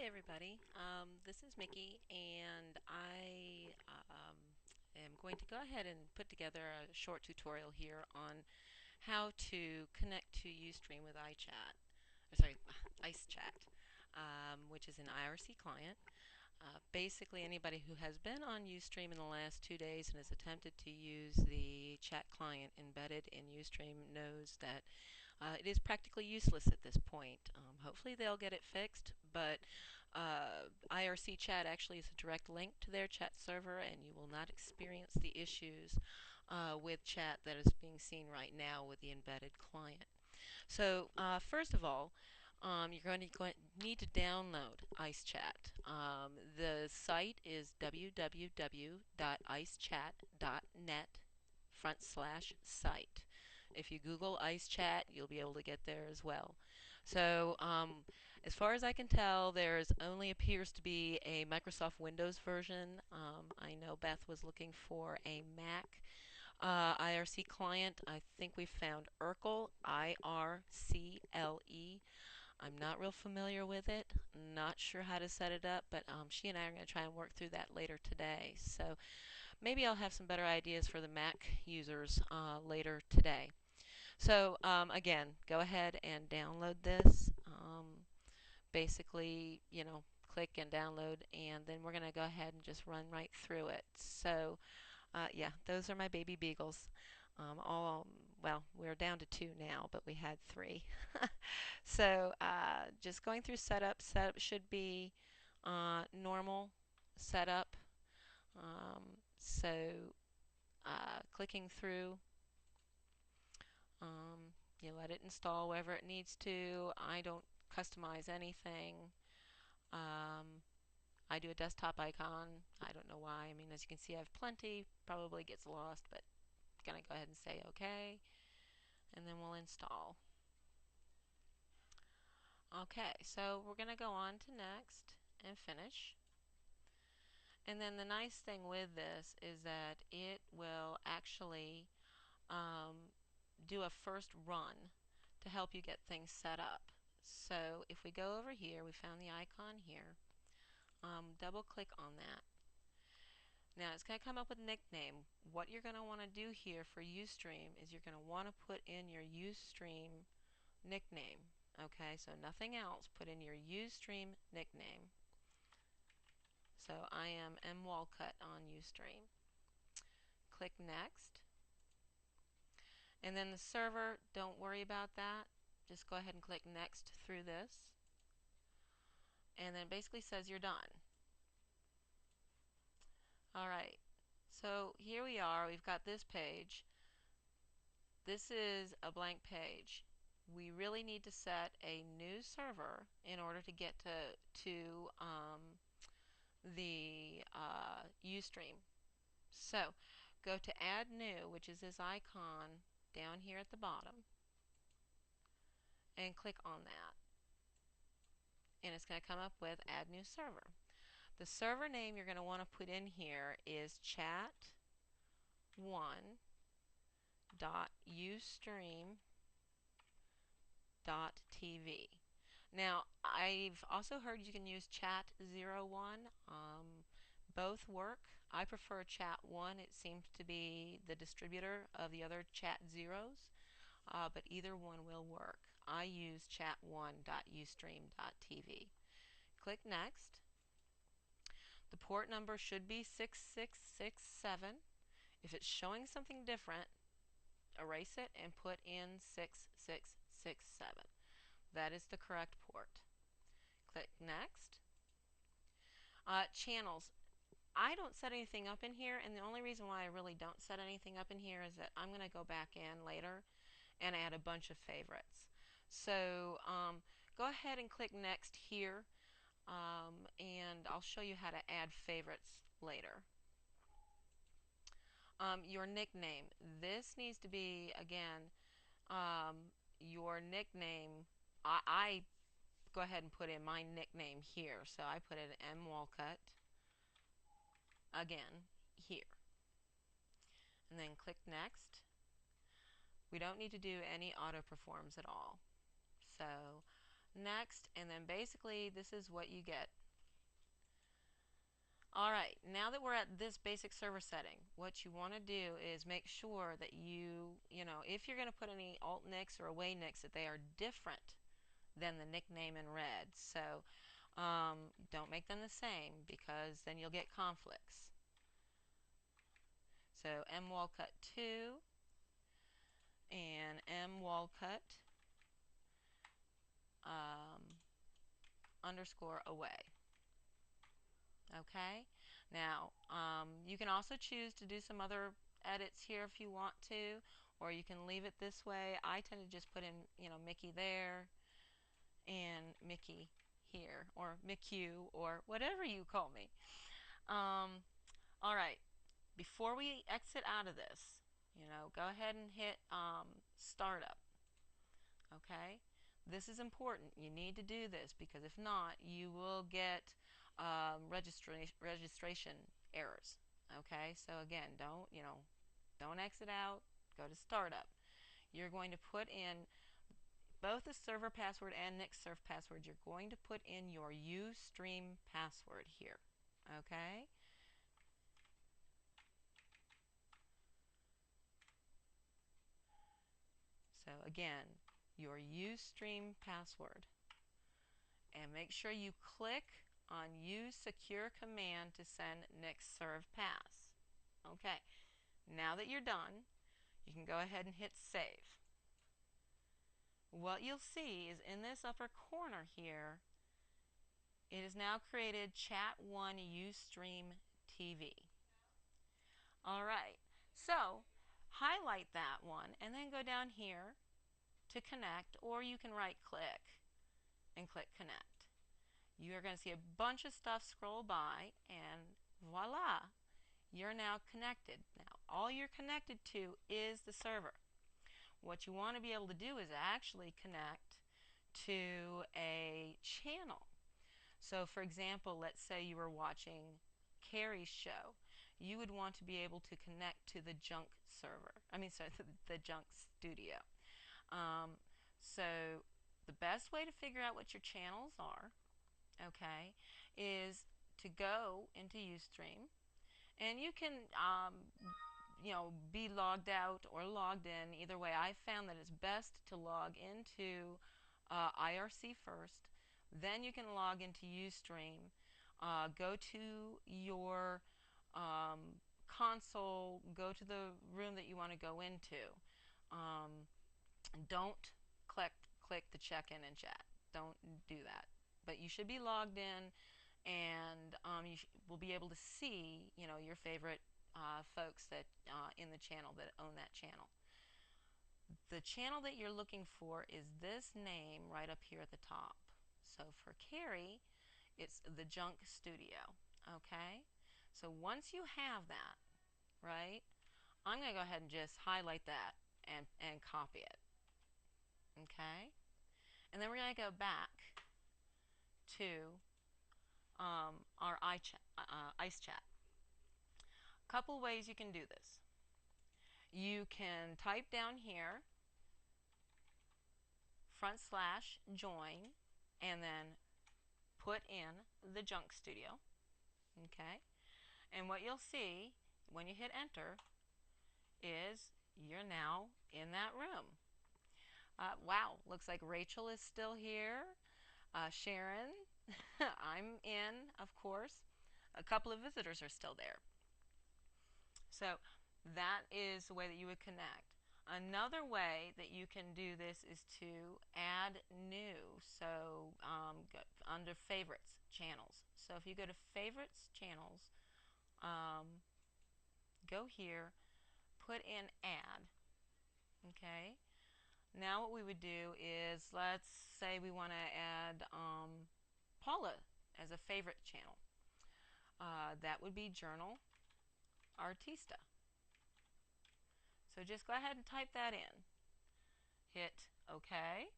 everybody. This is Mickey, and I am going to go ahead and put together a short tutorial here on how to connect to Ustream with Ice Chat, which is an IRC client. Basically, anybody who has been on Ustream in the last 2 days and has attempted to use the chat client embedded in Ustream knows that it is practically useless at this point. Hopefully they'll get it fixed, but IRC chat actually is a direct link to their chat server, and you will not experience the issues with chat that is being seen right now with the embedded client. So first of all, you're going to need to download Ice Chat. The site is www.icechat.net/site. If you Google Ice Chat, you'll be able to get there as well. So as far as I can tell, there only appears to be a Microsoft Windows version. I know Beth was looking for a Mac IRC client. I think we found IRCLE, IRCLE. I'm not real familiar with it. Not sure how to set it up, but she and I are going to try and work through that later today. So maybe I'll have some better ideas for the Mac users later today. So again, go ahead and download this. Basically, click and download, and then we're going to go ahead and just run right through it. So yeah, those are my baby beagles. Well, we're down to 2 now, but we had 3. So just going through setup. Setup should be normal setup. So clicking through, you let it install wherever it needs to. I don't customize anything. I do a desktop icon. I don't know why. I mean, as you can see, I have plenty. Probably gets lost, but going to go ahead and say OK, and then we'll install. Okay, so we're going to go on to next and finish. And then the nice thing with this is that it will actually do a first run to help you get things set up. So if we go over here, we found the icon here. Double click on that. Now it's going to come up with nickname. What you're going to want to do here for Ustream is you're going to want to put in your Ustream nickname. Okay, so nothing else. Put in your Ustream nickname. So I am M. Walcott on Ustream. Click Next. And then the server, don't worry about that. Just go ahead and click Next through this. And then it basically says you're done. Alright, so here we are. We've got this page. This is a blank page. We really need to set a new server in order to get to the Ustream. So go to Add New, which is this icon down here at the bottom, and click on that. And it's going to come up with Add New Server. The server name you're going to want to put in here is chat1.ustream.tv. Now, I've also heard you can use chat01. Both work. I prefer chat1. It seems to be the distributor of the other chat zeros, but either one will work. I use chat1.ustream.tv. Click Next. The port number should be 6667. If it's showing something different, erase it and put in 6667. That is the correct port. Click Next. Channels. I don't set anything up in here, and the only reason why I really don't set anything up in here is that I'm going to go back in later and add a bunch of favorites. So go ahead and click Next here, and I'll show you how to add favorites later. Your nickname. This needs to be, again, your nickname. I go ahead and put in my nickname here. So I put in M. Walcott, again, here. And then click Next. We don't need to do any auto performs at all. So next, and then basically this is what you get. Alright, now that we're at this basic server setting, what you want to do is make sure that you know, if you're going to put any alt nicks or away nicks, that they are different than the nickname in red. So don't make them the same, because then you'll get conflicts. So mwalcut2 and mwalcut underscore away. Okay, now you can also choose to do some other edits here if you want to, or you can leave it this way. I tend to just put in, you know, Mickey there and Mickey here, or McHugh, or whatever you call me. All right, before we exit out of this, you know, go ahead and hit startup. Okay, this is important. You need to do this, because if not, you will get registration errors. Okay, so again, don't exit out. Go to startup. You're going to put in both the server password and NixServe password. You're going to put in your Ustream password here. Okay. So again, your Ustream password, and make sure you click on Use Secure Command to send NixServe pass. Okay, now that you're done, you can go ahead and hit Save. What you'll see is in this upper corner here, it is now created Chat1 Ustream TV. Alright, so highlight that one and then go down here to connect, or you can right click and click connect. You are going to see a bunch of stuff scroll by, and voila, you're now connected. Now all you're connected to is the server. What you want to be able to do is actually connect to a channel. So for example, let's say you were watching Carrie's show. You would want to be able to connect to the junk server. Sorry, the junk studio. So the best way to figure out what your channels are, okay, is to go into Ustream, and you can you know, be logged out or logged in. Either way, I found that it's best to log into IRC first, then you can log into Ustream, go to your console, go to the room that you want to go into. Don't click the check-in and chat. Don't do that. But you should be logged in, and you will be able to see, you know, your favorite folks that in the channel that own that channel. The channel that you're looking for is this name right up here at the top. So for Carrie, it's the Junk Studio. Okay, so once you have that, right, I'm going to go ahead and just highlight that and copy it. Okay, and then we're going to go back to our Ice Chat. Couple ways you can do this. You can type down here /join and then put in the Junk Studio. Okay, and what you'll see when you hit enter is you're now in that room. Wow, looks like Rachel is still here. Sharon, I'm in, of course. A couple of visitors are still there. So that is the way that you would connect. Another way that you can do this is to add new. So under favorites, channels. So if you go to favorites, channels, go here, put in add. Okay. Now what we would do is, let's say we want to add Paula as a favorite channel. That would be Journal Artista. So just go ahead and type that in. Hit OK.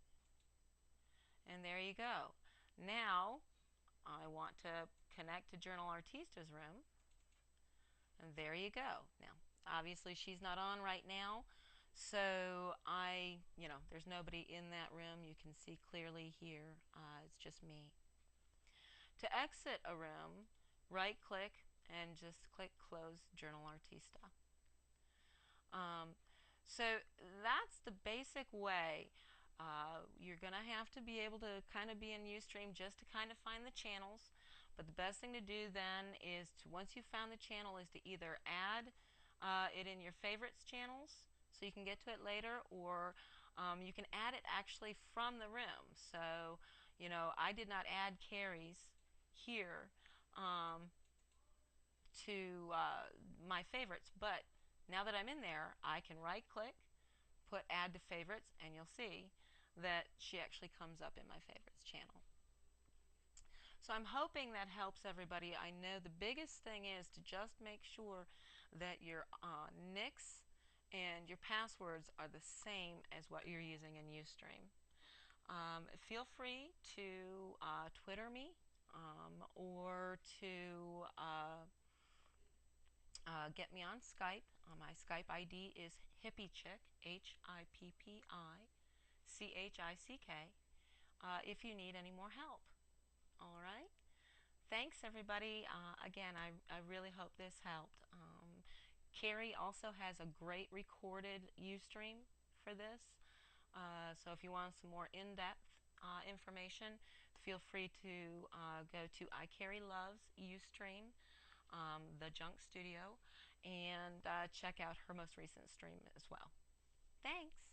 And there you go. Now I want to connect to Journal Artista's room. And there you go. Now, obviously she's not on right now, So there's nobody in that room. You can see clearly here. It's just me. To exit a room, right click and just click Close Journal Artista. So that's the basic way. You're going to have to be able to kind of be in Ustream just to kind of find the channels. But the best thing to do then is to, once you've found the channel, is to either add it in your favorites channels so you can get to it later, or you can add it actually from the room. So, I did not add Carrie's here to my favorites, but now that I'm in there, I can right click, put add to favorites, and you'll see that she actually comes up in my favorites channel. So I'm hoping that helps everybody. I know the biggest thing is to just make sure that your nicks and your passwords are the same as what you're using in Ustream. Feel free to Twitter me or to get me on Skype. My Skype ID is HippieChick, HippieChick, if you need any more help. All right? Thanks, everybody. Again, I really hope this helped. Carrie also has a great recorded Ustream for this. So if you want some more in-depth information, feel free to go to iCarrie Loves Ustream, the Junk Studio, and check out her most recent stream as well. Thanks.